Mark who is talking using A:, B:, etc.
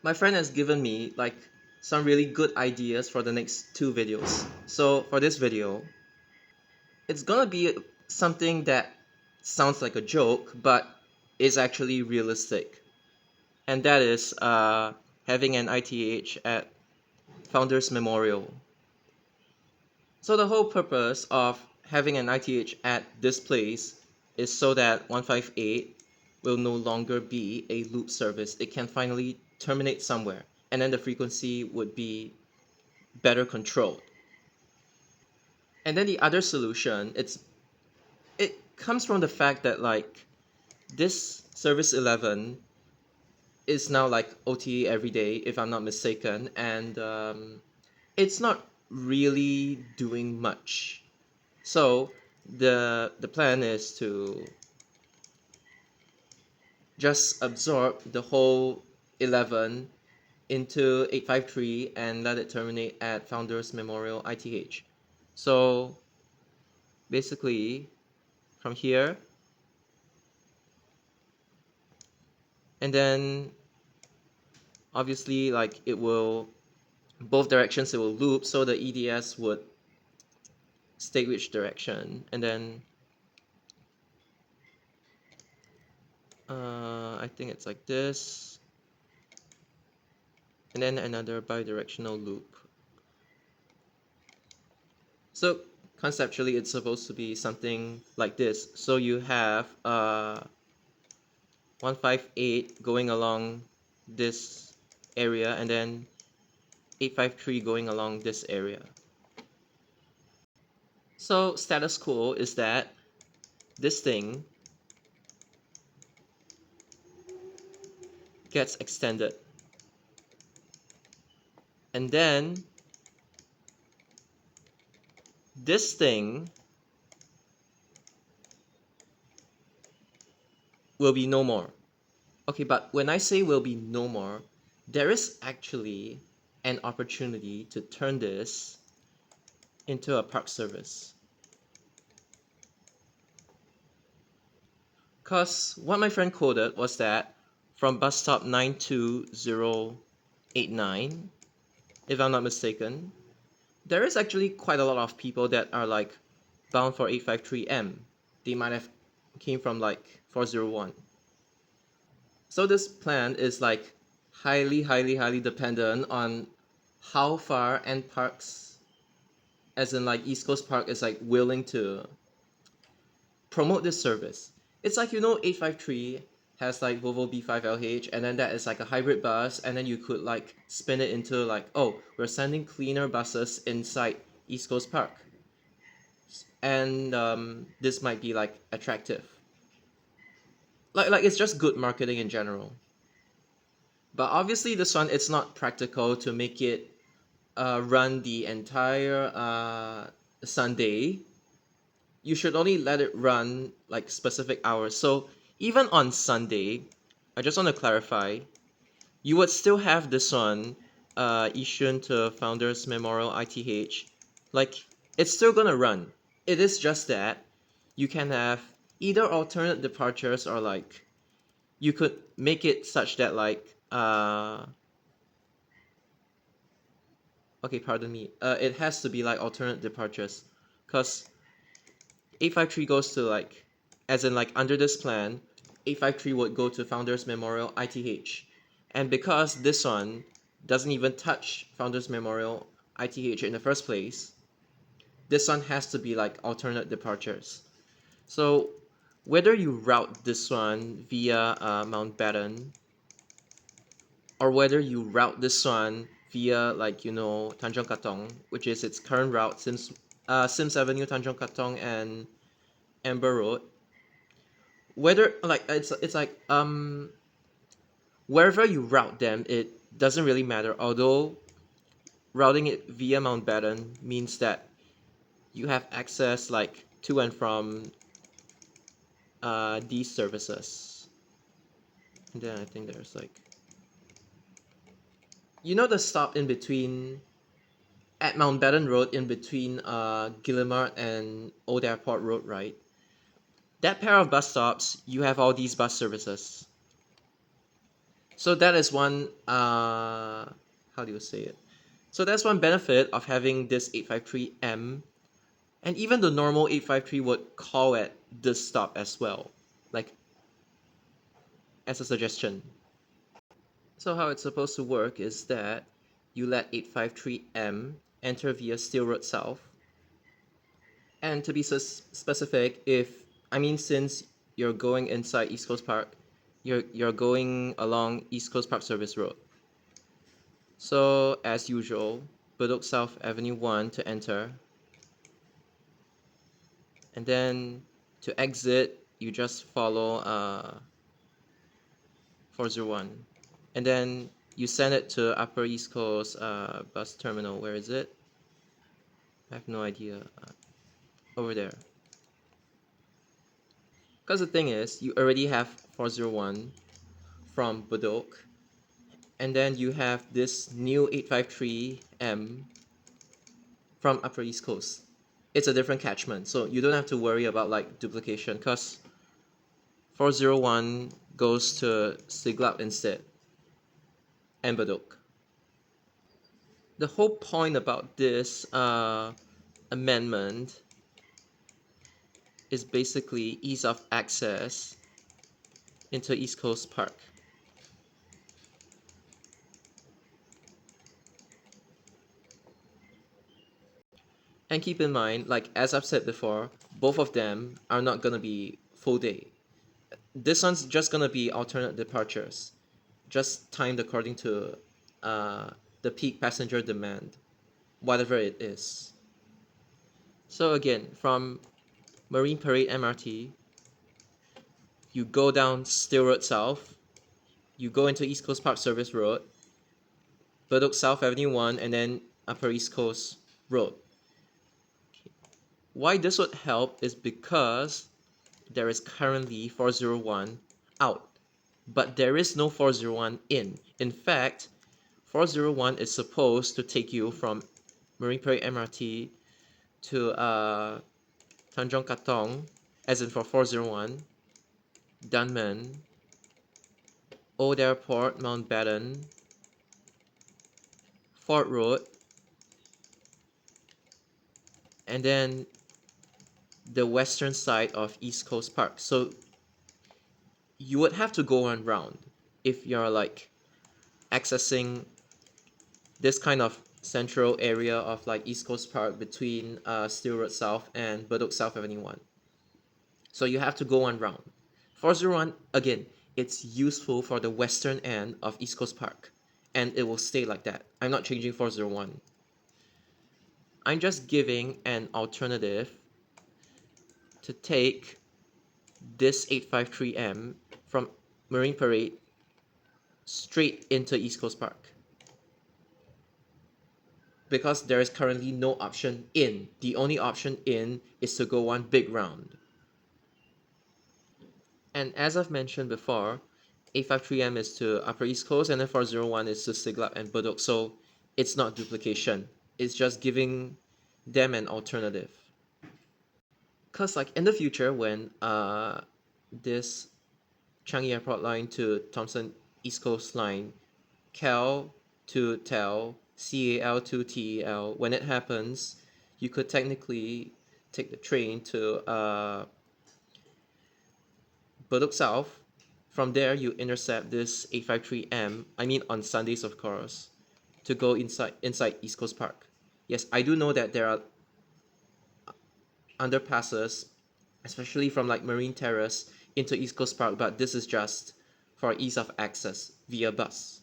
A: my friend has given me like some really good ideas for the next two videos. So for this video, it's gonna be something that sounds like a joke, but is actually realistic. And that is having an ITH at Founders Memorial. So the whole purpose of having an ITH at this place is so that 158 will no longer be a loop service. It can finally terminate somewhere, and then the frequency would be better controlled. And then the other solution, it comes from the fact that like this service 11 is now like OTA every day, if I'm not mistaken, and it's not really doing much. So the plan is to just absorb the whole 11 into 853 and let it terminate at Founders Memorial ITH. So basically from here, and then obviously like it will, both directions it will loop, so the EDS would state which direction, and then I think it's like this, and then another bidirectional loop. So conceptually it's supposed to be something like this. So you have 158 going along this area, and then 853 going along this area. So status quo is that this thing gets extended, and then this thing will be no more. Okay, but when I say will be no more, there is actually an opportunity to turn this into a park service. Because what my friend quoted was that from bus stop 92089, if I'm not mistaken, there is actually quite a lot of people that are like bound for 853M. They might have came from like 401. So this plan is like highly dependent on how far N Parks, as in like East Coast Park, is like willing to promote this service. It's like, you know, 853 has like Volvo B5LH, and then that is like a hybrid bus, and then you could like spin it into like, oh, we're sending cleaner buses inside East Coast Park, and this might be like attractive. Like it's just good marketing in general. But obviously this one, it's not practical to make it run the entire Sunday. You should only let it run like specific hours. So even on Sunday, I just want to clarify, you would still have this one, Yishun to Founders Memorial ITH. Like, it's still gonna run. It is just that you can have either alternate departures, or like you could make it such that like okay, pardon me, it has to be like alternate departures, because 853 goes to like, as in like under this plan, 853 would go to Founders Memorial ITH. And because this one doesn't even touch Founders Memorial ITH in the first place, this one has to be like alternate departures. So whether you route this one via Mountbatten, or whether you route this one via like, you know, Tanjong Katong, which is its current route, Sims Avenue, Tanjong Katong, and Amber Road, whether like it's like wherever you route them, it doesn't really matter. Although routing it via Mountbatten means that you have access like to and from these services. And then I think there's like, you know, the stop in between at Mountbatten Road, in between Guillemard and Old Airport Road, right? That pair of bus stops, you have all these bus services. So that is one, how do you say it? So that's one benefit of having this 853M. And even the normal 853 would call it this stop as well, like as a suggestion. So how it's supposed to work is that you let 853M enter via Steel Road South. And to be specific, since you're going inside East Coast Park, you're going along East Coast Park Service Road. So as usual, Bedok South Avenue 1 to enter. And then to exit, you just follow 401. And then you send it to Upper East Coast bus terminal. Where is it? I have no idea. Over there. Because the thing is, you already have 401 from Bedok. And then you have this new 853M from Upper East Coast. It's a different catchment, so you don't have to worry about like duplication, because 401 goes to Siglap instead, and Bedok. The whole point about this amendment is basically ease of access into East Coast Park. And keep in mind, like as I've said before, both of them are not gonna be full day. This one's just gonna be alternate departures, just timed according to the peak passenger demand, whatever it is. So again, from Marine Parade MRT, you go down Steel Road South, you go into East Coast Park Service Road, Bedok South Avenue 1, and then Upper East Coast Road. Why this would help is because there is currently 401 out, but there is no 401 in. In fact, 401 is supposed to take you from Marine Parade MRT to Tanjong Katong, as in for 401, Dunman, Old Airport, Mountbatten, Fort Road, and then the western side of East Coast Park. So you would have to go on round if you're like accessing this kind of central area of like East Coast Park between Steel Road South and Bedok South Avenue 1. So you have to go on round. 401, again, it's useful for the western end of East Coast Park, and it will stay like that. I'm not changing 401. I'm just giving an alternative to take this 853M from Marine Parade straight into East Coast Park, because there is currently no option in. The only option in is to go one big round. And as I've mentioned before, 853M is to Upper East Coast, and then 401 is to Siglap and Bedok, so it's not duplication. It's just giving them an alternative. Because like in the future, when this Changi Airport line to Thomson East Coast line, CAL to TEL, CAL to TEL, when it happens, you could technically take the train to Bedok South. From there, you intercept this 853M, on Sundays, of course, to go inside East Coast Park. Yes, I do know that there are underpasses, especially from like Marine Terrace into East Coast Park, but this is just for ease of access via bus.